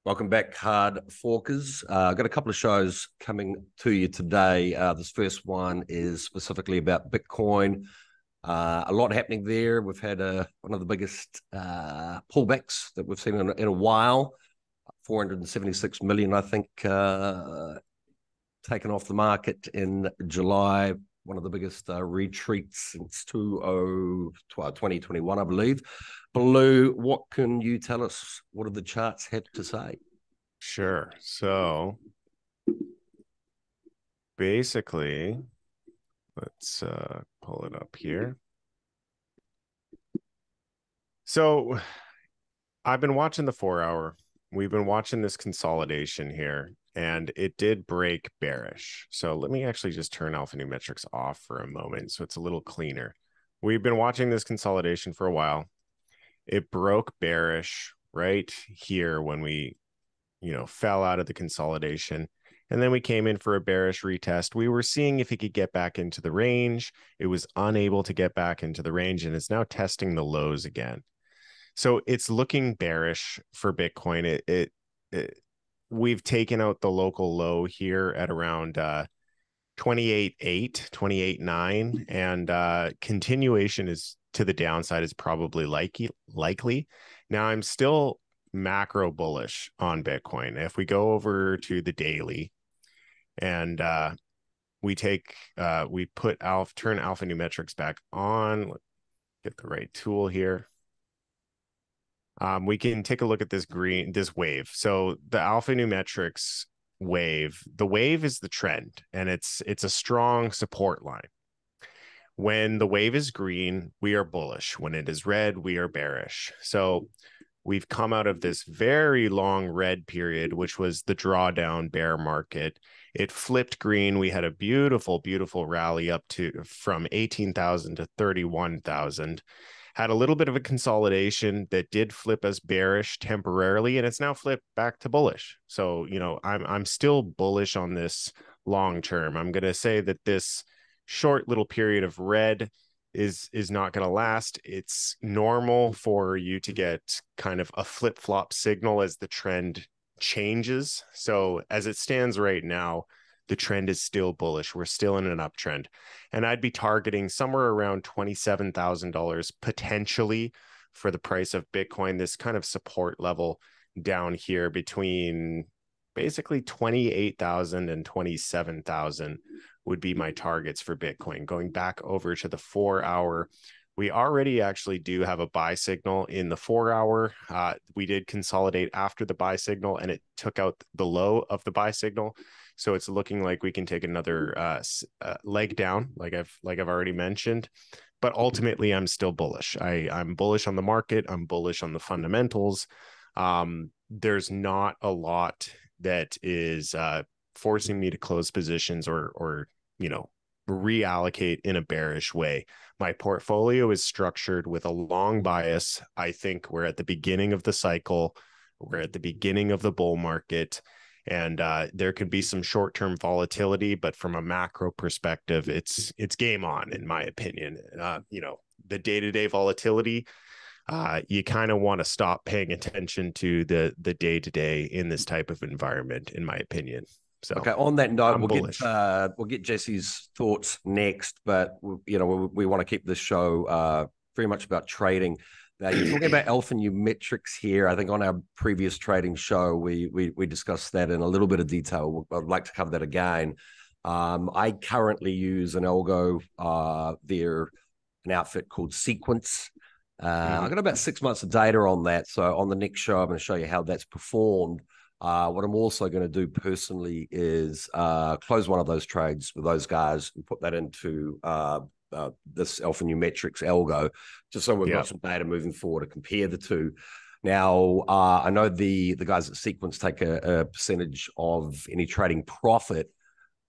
Welcome back, Hard Forkers. I've got a couple of shows coming to you today. This first one is specifically about Bitcoin. A lot happening there. We've had one of the biggest pullbacks that we've seen in a while. 476 million, I think, taken off the market in July. One of the biggest retreats since 2021, I believe. Baloo, what can you tell us? What do the charts have to say? Sure. So basically, let's pull it up here. So I've been watching the 4-hour. We've been watching this consolidation here, and it did break bearish. So let me actually just turn alphanumerics off for a moment so it's a little cleaner. We've been watching this consolidation for a while. It broke bearish right here when we, fell out of the consolidation. And then we came in for a bearish retest. We were seeing if it could get back into the range. It was unable to get back into the range, and it's now testing the lows again. So it's looking bearish for Bitcoin. We've taken out the local low here at around 28.8, 28.9, and continuation is to the downside is probably likely. Now I'm still macro bullish on Bitcoin. If we go over to the daily and we turn alphanumerics back on, get the right tool here. We can take a look at this wave. So the alphanumerics wave, the wave is the trend, and it's a strong support line. When the wave is green, we are bullish. When it is red, we are bearish. So we've come out of this very long red period, which was the drawdown bear market. It flipped green. We had a beautiful, beautiful rally up from 18,000 to 31,000. Had a little bit of a consolidation that did flip us bearish temporarily, and it's now flipped back to bullish. So, I'm still bullish on this long term. I'm going to say that this short little period of red is not going to last. It's normal for you to get kind of a flip-flop signal as the trend changes. So as it stands right now, the trend is still bullish. We're still in an uptrend. And I'd be targeting somewhere around $27,000 potentially for the price of Bitcoin, this kind of support level down here between basically 28,000 and 27,000 would be my targets for Bitcoin. Going back over to the 4-hour, we already actually do have a buy signal in the 4-hour. We did consolidate after the buy signal, and it took out the low of the buy signal. So it's looking like we can take another leg down, like I've already mentioned. But ultimately, I'm still bullish. I'm bullish on the market. I'm bullish on the fundamentals. There's not a lot that is forcing me to close positions or reallocate in a bearish way. My portfolio is structured with a long bias. I think we're at the beginning of the cycle. We're at the beginning of the bull market, and there could be some short-term volatility, but from a macro perspective, it's game on, in my opinion. The day-to-day volatility, you kind of want to stop paying attention to the day-to-day in this type of environment, in my opinion. So, okay. On that note, we'll get Jesse's thoughts next, but we want to keep this show very much about trading. Now, you're talking about alphanumerics here. I think on our previous trading show, we discussed that in a little bit of detail. I'd like to cover that again. I currently use an Algo. They're an outfit called Sequence. I've got about 6 months of data on that. So on the next show, I'm going to show you how that's performed. What I'm also going to do personally is close one of those trades with those guys and put that into this alphanumerics Algo, just so we've got some data moving forward to compare the two. Now, I know the guys at Sequence take a percentage of any trading profit.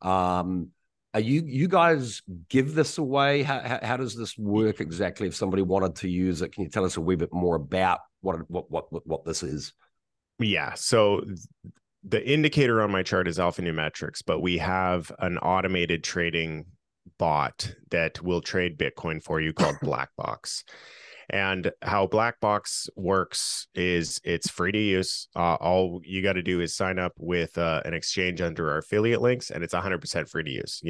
You guys give this away? How does this work exactly? If somebody wanted to use it, can you tell us a wee bit more about what this is? Yeah. So the indicator on my chart is alphanumerics, but we have an automated trading bot that will trade Bitcoin for you called Black Box. And how Black Box works is it's free to use. All you got to do is sign up with an exchange under our affiliate links, and it's 100% free to use.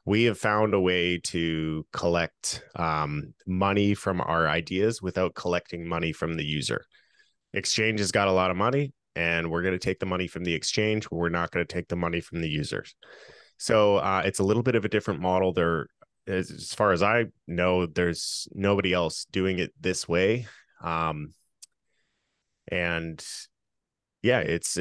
We have found a way to collect money from our ideas without collecting money from the user. Exchange has got a lot of money, and we're going to take the money from the exchange. We're not going to take the money from the users. So it's a little bit of a different model. As far as I know, there's nobody else doing it this way. And yeah, it's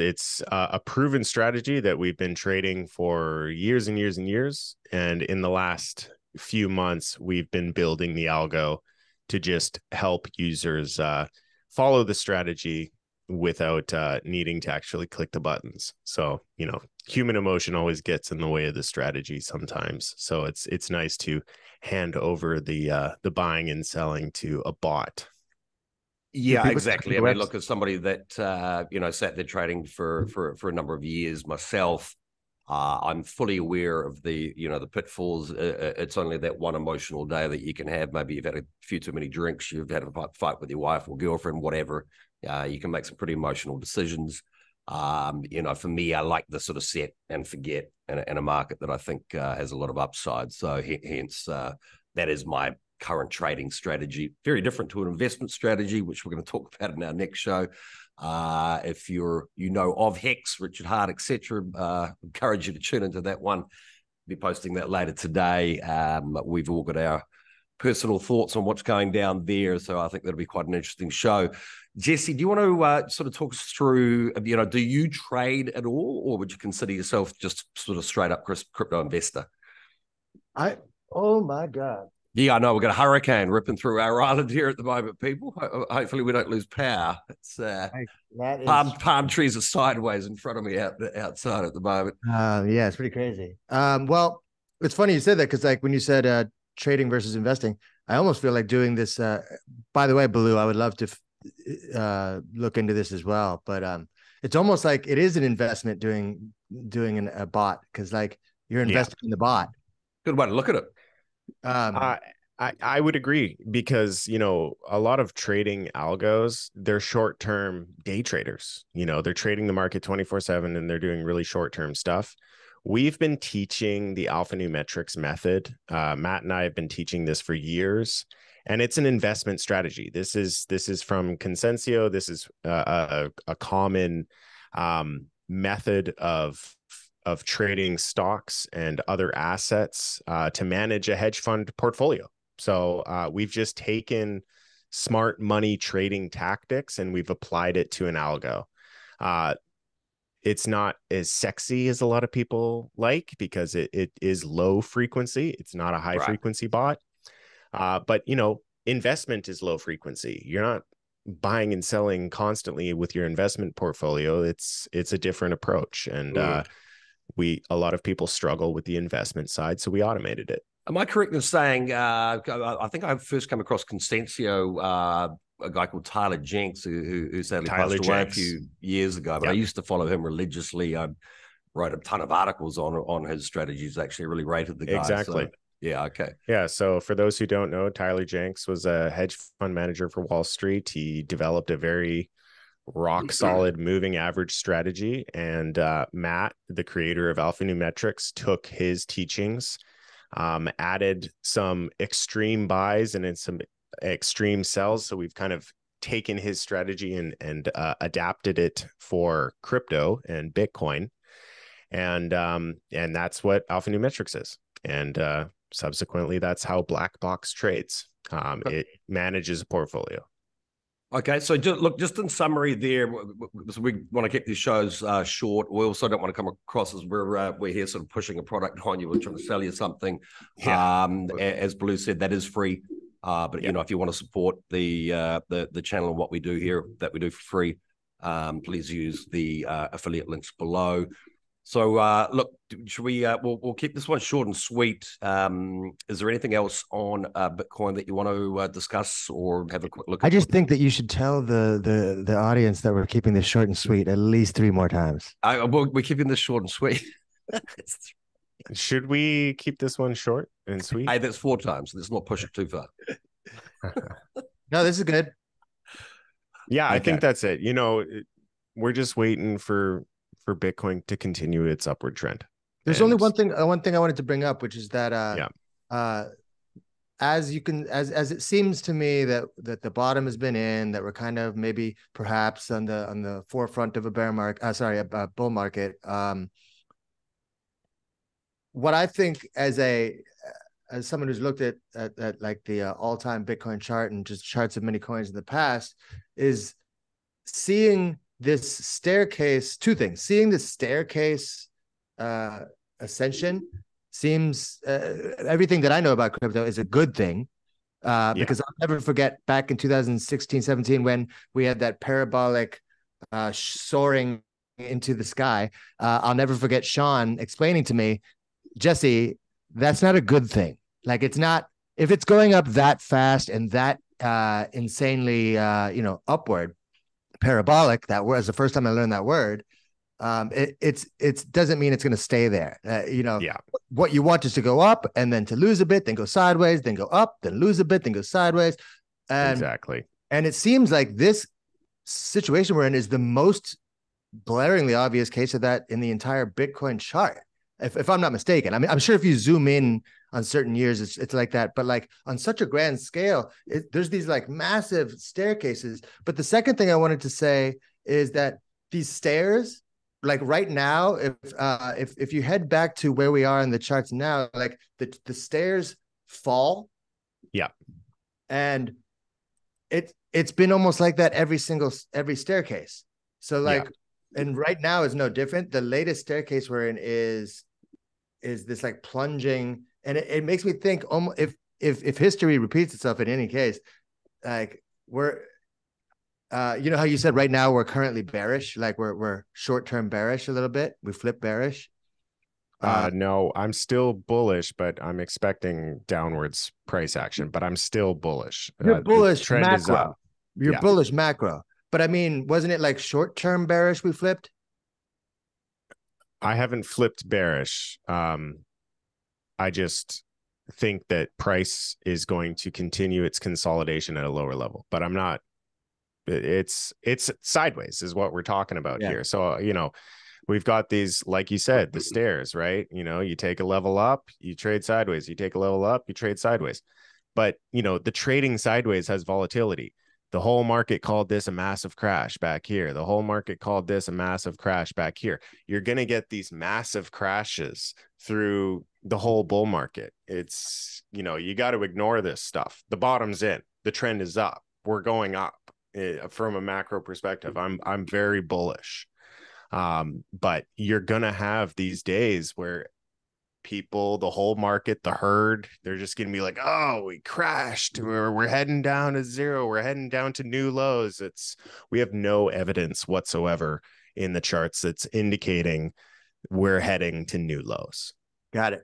a proven strategy that we've been trading for years and years and years. And in the last few months, we've been building the algo to just help users follow the strategy without needing to actually click the buttons. So, human emotion always gets in the way of the strategy sometimes. So it's nice to hand over the buying and selling to a bot. Yeah, exactly. I mean, look, as somebody that sat there trading for a number of years myself, I'm fully aware of the pitfalls. It's only that one emotional day that you can have. Maybe you've had a few too many drinks, you've had a fight with your wife or girlfriend, whatever. You can make some pretty emotional decisions. For me, I like the sort of set and forget in a market that I think has a lot of upside. So hence, that is my current trading strategy. Very different to an investment strategy, which we're going to talk about in our next show. If you're of Hex, Richard Hart, etc., encourage you to tune into that one. Be posting that later today. We've all got our personal thoughts on what's going down there, so I think that'll be quite an interesting show. Jesse, do you want to sort of talk us through, do you trade at all, or would you consider yourself just sort of straight up crypto investor? Oh my God. Yeah, I know. We've got a hurricane ripping through our island here at the moment, people. Hopefully we don't lose power. It's palm trees are sideways in front of me outside at the moment. Yeah, it's pretty crazy. Well, it's funny you said that, because like when you said trading versus investing, I almost feel like doing this. By the way, Baloo, I would love to look into this as well. But it's almost like it is an investment doing a bot, because like you're investing in the bot. Good way to look at it. I would agree, because a lot of trading algos, they're short-term day traders. They're trading the market 24/7, and they're doing really short-term stuff. We've been teaching the alphanumerics method. Matt and I have been teaching this for years, and it's an investment strategy. This is from Consensio. This is a common method of trading stocks and other assets to manage a hedge fund portfolio. So we've just taken smart money trading tactics and we've applied it to an algo. It's not as sexy as a lot of people like, because it is low frequency. It's not a high frequency bot. But investment is low frequency. You're not buying and selling constantly with your investment portfolio. It's a different approach. And a lot of people struggle with the investment side, so we automated it. Am I correct in saying, I think I first came across Consensio, a guy called Tyler Jenks, who sadly passed away a few years ago, but I used to follow him religiously. I wrote a ton of articles on his strategies, actually really rated the guy. Exactly. So, yeah, okay. Yeah, so for those who don't know, Tyler Jenks was a hedge fund manager for Wall Street. He developed a very rock solid moving average strategy, and Matt, the creator of alphanumerics, took his teachings, added some extreme buys and then some extreme sells. So we've kind of taken his strategy and adapted it for crypto and Bitcoin, and that's what alphanumerics is. And subsequently, that's how Black Box trades. It manages a portfolio. Okay, so just in summary there, so we want to keep these shows short. We also don't want to come across as we're here sort of pushing a product on you. We're trying to sell you something. Yeah. As Baloo said, that is free. But if you want to support the channel and what we do here, that we do for free, please use the affiliate links below. So look, should we? We'll keep this one short and sweet. Is there anything else on Bitcoin that you want to discuss or have a quick look at? I just think that you should tell the audience that we're keeping this short and sweet at least 3 more times. We're keeping this short and sweet. Should we keep this one short and sweet? Hey, that's 4 times. Let's not push it too far. No, this is good. Yeah, I Okay. think that's it. We're just waiting for Bitcoin to continue its upward trend. There's only one thing I wanted to bring up, which is that as it seems to me that the bottom has been in, that we're kind of maybe perhaps on the forefront of a bear market, a bull market. What I think as someone who's looked at like the all-time Bitcoin chart and just charts of many coins in the past, is seeing this staircase. Two things: seeing this staircase ascension seems, everything that I know about crypto is a good thing, because I'll never forget back in 2016, 17, when we had that parabolic soaring into the sky. I'll never forget Sean explaining to me, Jesse, that's not a good thing. Like, it's not, if it's going up that fast and that insanely, upward, parabolic, that was the first time I learned that word. It doesn't mean it's going to stay there. What you want is to go up and then to lose a bit, then go sideways, then go up, then lose a bit, then go sideways. Exactly. And it seems like this situation we're in is the most glaringly obvious case of that in the entire Bitcoin chart, if I'm not mistaken. I mean, I'm sure if you zoom in on certain years, it's like that, but like on such a grand scale, there's these like massive staircases. But the second thing I wanted to say is that these stairs, like right now, if you head back to where we are in the charts now, like the stairs fall. Yeah. And it's been almost like that every staircase. So like, and right now is no different. The latest staircase we're in is this like plunging, and it makes me think, almost, if history repeats itself in any case, like we're you know how you said right now we're currently bearish, like we're short-term bearish a little bit, we flip bearish. No, I'm still bullish, but I'm expecting downwards price action, but I'm still bullish. You're bullish trend macro. is up. You're bullish macro. But I mean, wasn't it like short-term bearish we flipped? I haven't flipped bearish. I just think that price is going to continue its consolidation at a lower level, but I'm not. It's sideways is what we're talking about here. So, we've got these, like you said, the stairs, right? You take a level up, you trade sideways. You take a level up, you trade sideways. But, the trading sideways has volatility. The whole market called this a massive crash back here. The whole market called this a massive crash back here. You're going to get these massive crashes through the whole bull market. It's, you got to ignore this stuff. The bottom's in, the trend is up. We're going up from a macro perspective. I'm very bullish. But you're going to have these days where people, the whole market, the herd, they're just going to be like, oh, we crashed. We're heading down to zero. We're heading down to new lows. We have no evidence whatsoever in the charts that's indicating we're heading to new lows. Got it.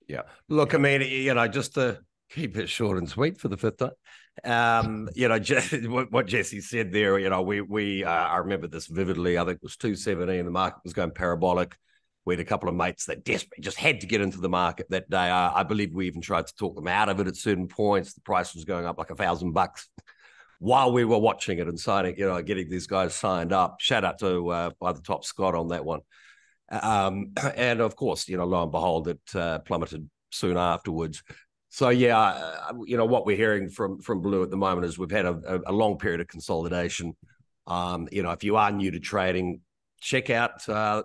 Yeah. Look, I mean, just to keep it short and sweet for the fifth time, what Jesse said there, I remember this vividly. I think it was 217. The market was going parabolic. We had a couple of mates that desperately just had to get into the market that day. I believe we even tried to talk them out of it at certain points. The price was going up like $1,000 while we were watching it and signing, getting these guys signed up. Shout out to by the top Scott on that one. And of course, lo and behold, it plummeted soon afterwards. So what we're hearing from Baloo at the moment is we've had a long period of consolidation. If you are new to trading, check out the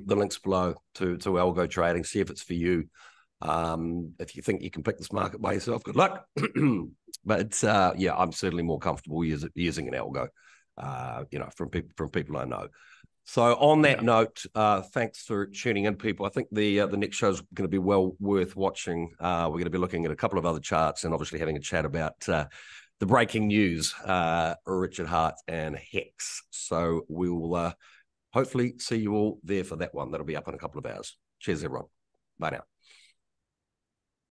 links below to Algo trading. See if it's for you. If you think you can pick this market by yourself, good luck. But I'm certainly more comfortable using an Algo. From people I know. So on that note, thanks for tuning in, people. I think the next show is going to be well worth watching. We're going to be looking at a couple of other charts and obviously having a chat about the breaking news, Richard Hart and Hex. So we will hopefully see you all there for that one. That'll be up in a couple of hours. Cheers, everyone. Bye now.